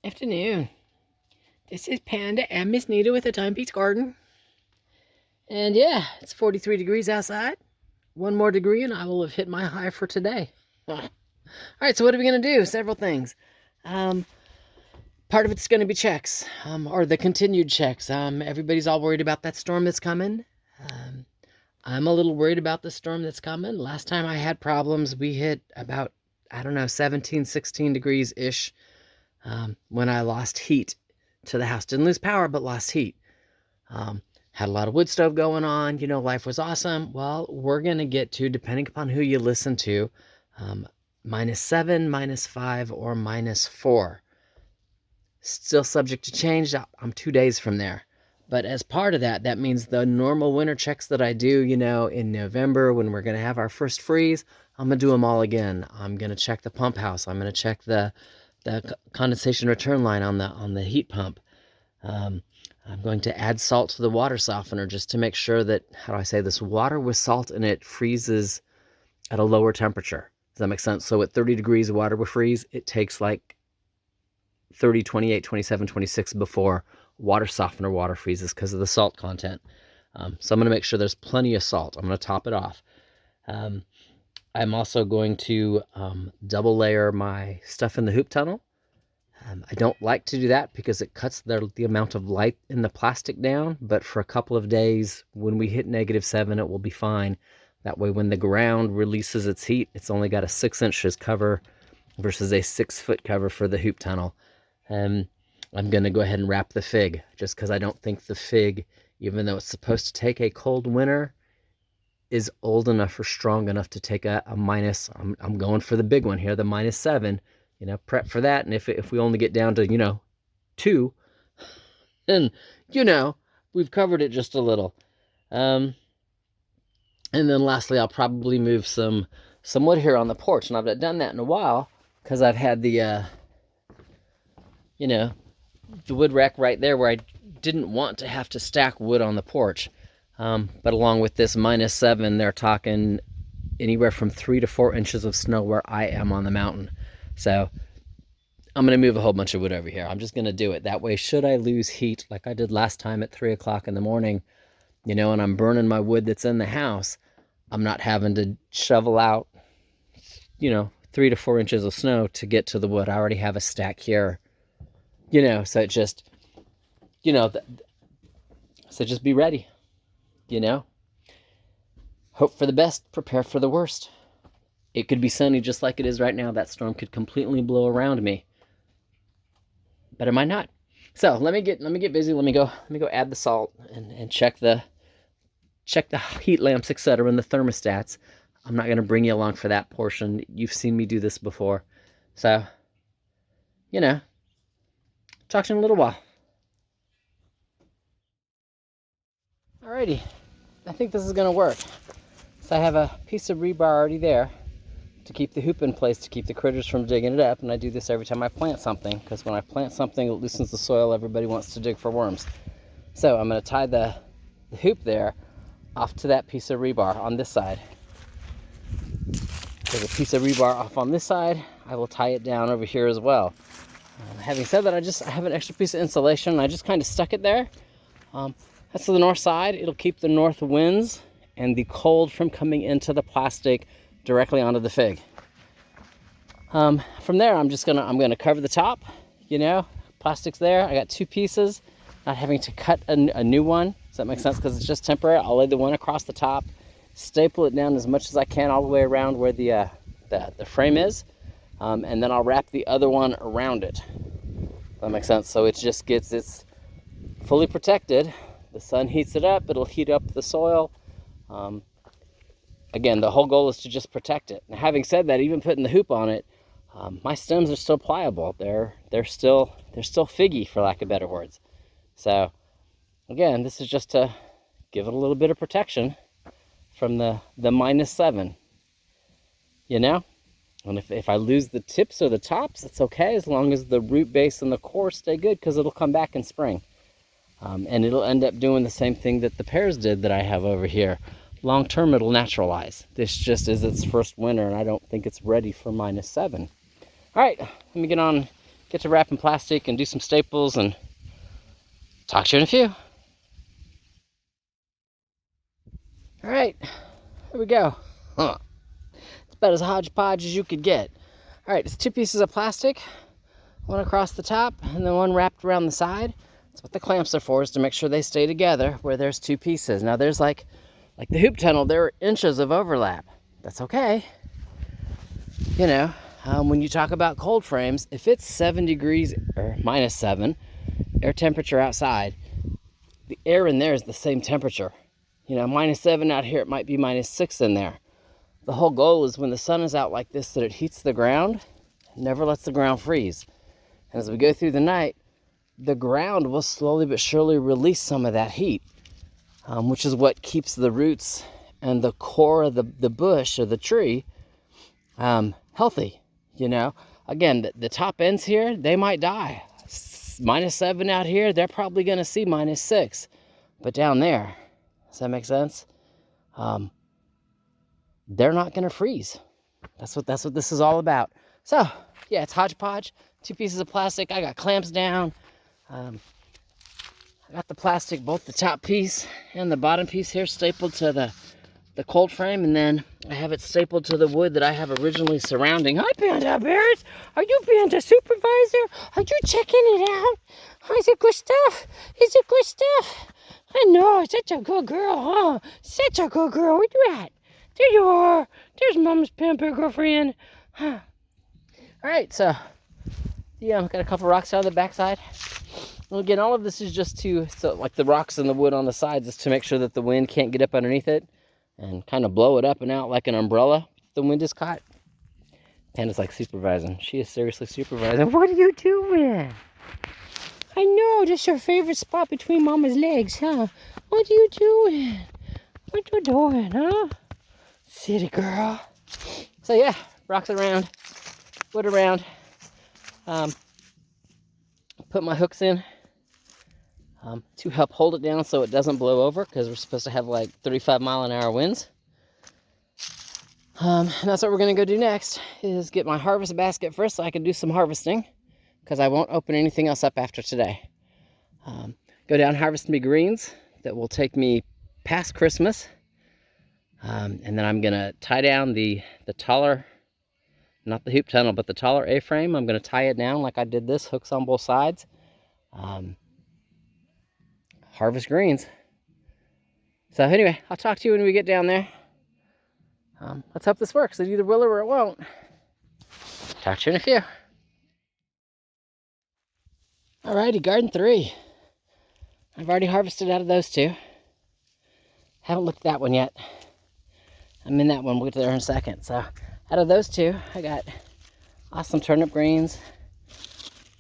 Afternoon. This is Panda and Miss Nita with the Time Peach Garden. And yeah, it's 43 degrees outside. One more degree and I will have hit my high for today. Alright, so what are we going to do? Several things. Part of it's going to be checks, or the continued checks. Everybody's all worried about that storm that's coming. I'm a little worried about the storm that's coming. Last time I had problems, we hit about, 17, 16 degrees-ish. When I lost heat to the house. Didn't lose power, but lost heat. Had a lot of wood stove going on. Life was awesome. Well, we're going to get to, depending upon who you listen to, -7, -5, or -4. Still subject to change. I'm 2 days from there. But as part of that, that means the normal winter checks that I do, in November when we're going to have our first freeze, I'm going to do them all again. I'm going to check the pump house. I'm going to check the condensation return line on the heat pump. I'm going to add salt to the water softener just to make sure that, how do I say this, water with salt in it freezes at a lower temperature. Does that make sense? So at 30 degrees, water will freeze. It takes like 30, 28, 27, 26 before water softener water freezes because of the salt content. So I'm going to make sure there's plenty of salt. I'm going to top it off. I'm also going to double layer my stuff in the hoop tunnel. I don't like to do that because it cuts the amount of light in the plastic down, but for a couple of days, when we hit -7, it will be fine. That way, when the ground releases its heat, it's only got a 6 inches cover versus a 6-foot cover for the hoop tunnel. I'm going to go ahead and wrap the fig, just because I don't think the fig, even though it's supposed to take a cold winter, is old enough or strong enough to take a minus. I'm going for the big one here, the -7. Prep for that. And if we only get down to, 2, then, we've covered it just a little. And then lastly, I'll probably move some wood here on the porch. And I've not done that in a while because I've had the wood rack right there where I didn't want to have to stack wood on the porch. But along with this -7, they're talking anywhere from 3 to 4 inches of snow where I am on the mountain. So I'm going to move a whole bunch of wood over here. I'm just going to do it. That way, should I lose heat like I did last time at 3 o'clock in the morning, and I'm burning my wood that's in the house, I'm not having to shovel out, 3 to 4 inches of snow to get to the wood. I already have a stack here, so it just, so just be ready. Hope for the best, prepare for the worst. It could be sunny just like it is right now. That storm could completely blow around me, but it might not. So let me get busy. Let me go add the salt and check the heat lamps, etc., and the thermostats. I'm not going to bring you along for that portion. You've seen me do this before. So, talk to you in a little while. Alrighty, I think this is going to work. So I have a piece of rebar already there to keep the hoop in place, to keep the critters from digging it up. And I do this every time I plant something, because when I plant something, it loosens the soil. Everybody wants to dig for worms. So I'm going to tie the hoop there off to that piece of rebar on this side. There's a piece of rebar off on this side. I will tie it down over here as well. Having said that, I have an extra piece of insulation, and I just kind of stuck it there. That's to the north side. It'll keep the north winds and the cold from coming into the plastic directly onto the fig. From there, I'm gonna cover the top. Plastic's there. I got 2 pieces, not having to cut a new one. Does that make sense? Because it's just temporary. I'll lay the one across the top, staple it down as much as I can all the way around where the frame is, and then I'll wrap the other one around it. That makes sense. So it's fully protected. The sun heats it up. It'll heat up the soil. Again, the whole goal is to just protect it. Now, having said that, even putting the hoop on it, my stems are still pliable. They're still figgy, for lack of better words. So, again, this is just to give it a little bit of protection from the -7. And if I lose the tips or the tops, it's okay, as long as the root base and the core stay good, because it'll come back in spring. And it'll end up doing the same thing that the pears did that I have over here. Long term, it'll naturalize. This just is its first winter, and I don't think it's ready for -7. All right, let me get on get to wrapping plastic and do some staples, and talk to you in a few. All right, here we go. It's about as hodgepodge as you could get. All right, it's 2 pieces of plastic, one across the top and then one wrapped around the side. That's what the clamps are for, is to make sure they stay together where there's 2 pieces. Now there's like the hoop tunnel, there are inches of overlap. That's okay. You know, when you talk about cold frames, if it's 7 degrees or -7 air temperature outside, the air in there is the same temperature. You know, -7 out here, it might be -6 in there. The whole goal is when the sun is out like this, that it heats the ground, never lets the ground freeze. And as we go through the night, the ground will slowly but surely release some of that heat, which is what keeps the roots and the core of the bush or the tree healthy. You know, again, the top ends here, they might die. -7 out here, they're probably going to see -6. But down there, does that make sense? They're not going to freeze. That's what this is all about. So, yeah, it's hodgepodge. 2 pieces of plastic. I got clamps down. I got the plastic, both the top piece and the bottom piece here, stapled to the cold frame, and then I have it stapled to the wood that I have originally surrounding. Hi, Panda Bears. Are you Panda Supervisor? Are you checking it out? Is it good stuff? Is it good stuff? I know, such a good girl, huh? Such a good girl. Where you at? There you are. There's Mom's pamper girlfriend. Huh. All right, so yeah, I've got a couple rocks out of the backside. Well, again, all of this is just so like the rocks and the wood on the sides is to make sure that the wind can't get up underneath it and kind of blow it up and out like an umbrella if the wind is caught. Panda's like supervising. She is seriously supervising. What are you doing? I know, that's your favorite spot between Mama's legs, huh? What are you doing? What you doing, huh? City girl. So yeah, rocks around, wood around. Put my hooks in to help hold it down so it doesn't blow over, because we're supposed to have like 35-mile-an-hour winds. And that's what we're going to go do next, is get my harvest basket first so I can do some harvesting, because I won't open anything else up after today. Go down, harvest me greens that will take me past Christmas. And then I'm going to tie down the taller, not the hoop tunnel, but the taller A-frame. I'm going to tie it down like I did this, hooks on both sides. Harvest greens. So anyway, I'll talk to you when we get down there. Let's hope this works. It either will or it won't. Talk to you in a few. Alrighty, garden 3. I've already harvested out of those 2. Haven't looked at that one yet. I'm in that one. We'll get there in a second. So out of those 2, I got awesome turnip greens.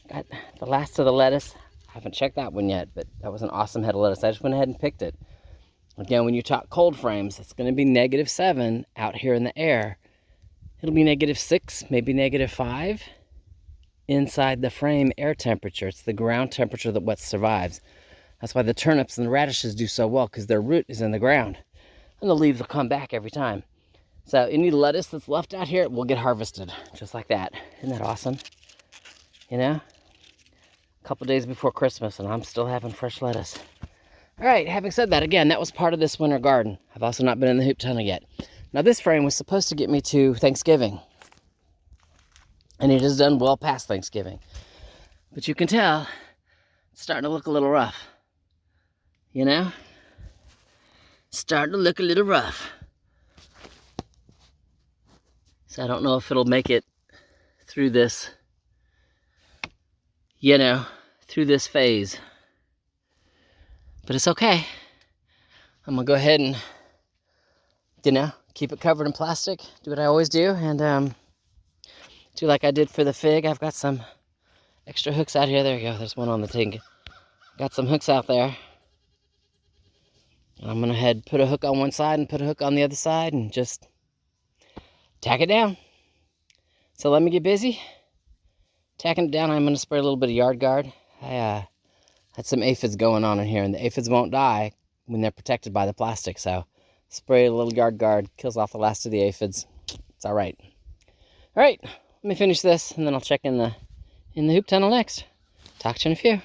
Got the last of the lettuce. I haven't checked that one yet, but that was an awesome head of lettuce. I just went ahead and picked it. Again, when you talk cold frames, it's going to be -7 out here in the air. It'll be -6, maybe -5 inside the frame air temperature. It's the ground temperature that what survives. That's why the turnips and the radishes do so well, because their root is in the ground. And the leaves will come back every time. So any lettuce that's left out here will get harvested, just like that. Isn't that awesome? You know? A couple days before Christmas, and I'm still having fresh lettuce. All right, having said that, again, that was part of this winter garden. I've also not been in the hoop tunnel yet. Now, this frame was supposed to get me to Thanksgiving. And it has done well past Thanksgiving. But you can tell it's starting to look a little rough. You know? Starting to look a little rough. So I don't know if it'll make it through this, you know, through this phase. But it's okay. I'm gonna go ahead and, you know, keep it covered in plastic. Do what I always do, and do like I did for the fig. I've got some extra hooks out here. There you go. There's one on the thing. Got some hooks out there. And I'm gonna put a hook on one side and put a hook on the other side and just tack it down. So let me get busy. Tacking it down, I'm gonna spray a little bit of yard guard. I had some aphids going on in here, and the aphids won't die when they're protected by the plastic. So spray a little yard guard, kills off the last of the aphids. It's all right. All right, let me finish this, and then I'll check in the in the hoop tunnel next. Talk to you in a few.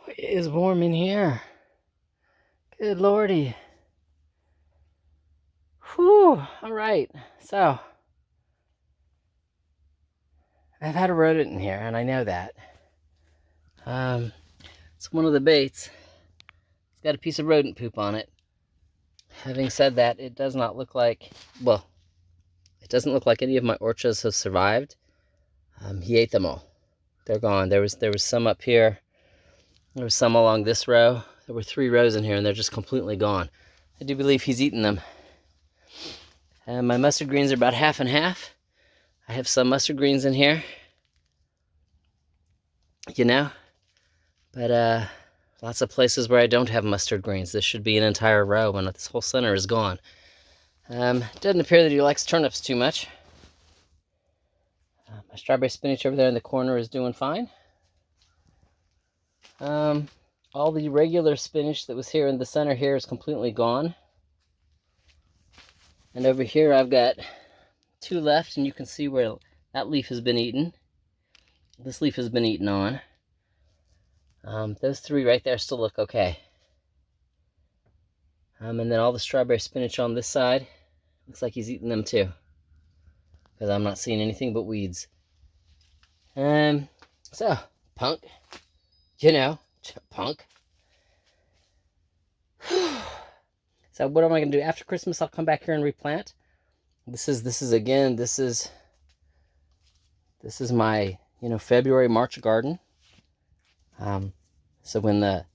It is warm in here. Good lordy. Whew. All right. So, I've had a rodent in here, and I know that. It's one of the baits. It's got a piece of rodent poop on it. Having said that, it does not look like, well, it doesn't look like any of my orchas have survived. He ate them all. They're gone. There was some up here. There was some along this row. There were 3 rows in here, and they're just completely gone. I do believe he's eaten them. And my mustard greens are about half and half. I have some mustard greens in here, you know, but lots of places where I don't have mustard greens. This should be an entire row, and this whole center is gone. Doesn't appear that he likes turnips too much. My strawberry spinach over there in the corner is doing fine. All the regular spinach that was here in the center here is completely gone. And over here I've got 2 left, and you can see where that leaf has been eaten. This leaf has been eaten on. Those 3 right there still look okay. And then all the strawberry spinach on this side, looks like he's eaten them too, because I'm not seeing anything but weeds. So, punk, you know, punk. So what am I going to do? After Christmas, I'll come back here and replant. This is my, February, March garden. So when the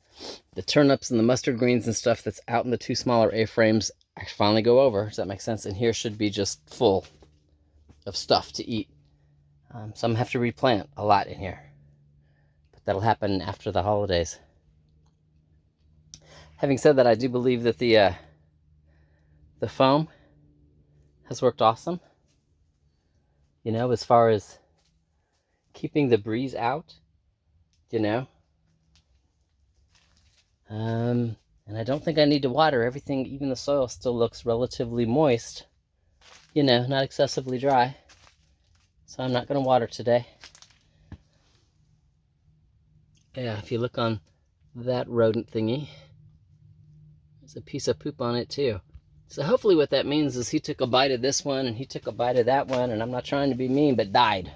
turnips and the mustard greens and stuff that's out in the 2 smaller A-frames finally go over, does that make sense? And here should be just full of stuff to eat. So I'm going to have to replant a lot in here. But that'll happen after the holidays. Having said that, I do believe that the foam has worked awesome. As far as keeping the breeze out, And I don't think I need to water. Everything, even the soil, still looks relatively moist. Not excessively dry. So I'm not going to water today. Yeah, if you look on that rodent thingy, there's a piece of poop on it too. So hopefully what that means is he took a bite of this one and he took a bite of that one, and I'm not trying to be mean, but died.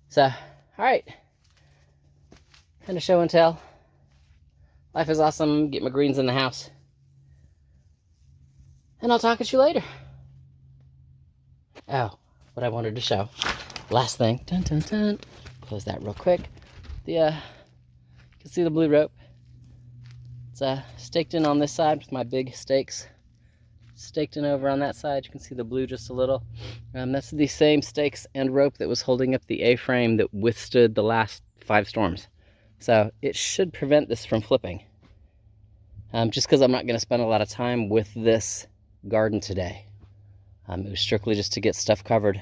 So, alright. Kind of show and tell. Life is awesome. Get my greens in the house. And I'll talk at you later. Oh, what I wanted to show. Last thing. Dun, dun, dun. Close that real quick. You can see the blue rope. It's staked in on this side with my big stakes. Staked in over on that side. You can see the blue just a little. That's the same stakes and rope that was holding up the A-frame that withstood the last 5 storms. So it should prevent this from flipping. Just because I'm not going to spend a lot of time with this garden today. It was strictly just to get stuff covered.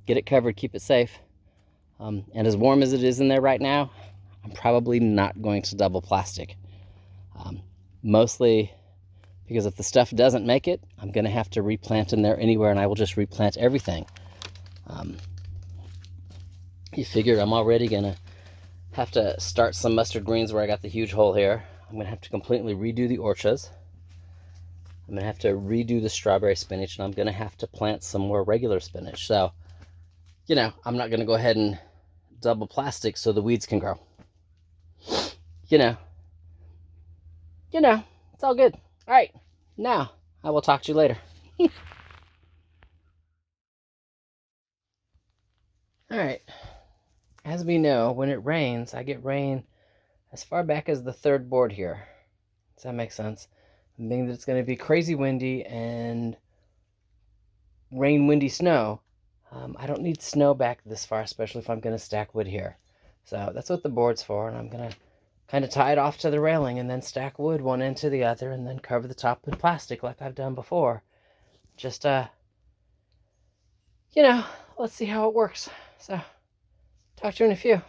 Get it covered, keep it safe. And as warm as it is in there right now, I'm probably not going to double plastic. Mostly because if the stuff doesn't make it, I'm going to have to replant in there anywhere, and I will just replant everything. You figure I'm already going to have to start some mustard greens where I got the huge hole here. I'm going to have to completely redo the orchas. I'm going to have to redo the strawberry spinach, and I'm going to have to plant some more regular spinach. So, I'm not going to go ahead and double plastic so the weeds can grow. It's all good. All right, now I will talk to you later. All right, as we know, when it rains, I get rain as far back as the 3rd board here. Does that make sense? Meaning that it's going to be crazy windy and rain, windy, snow. I don't need snow back this far, especially if I'm going to stack wood here. So that's what the board's for, and I'm going to kind of tie it off to the railing and then stack wood one end to the other and then cover the top with plastic like I've done before. Just, let's see how it works. So, talk to you in a few.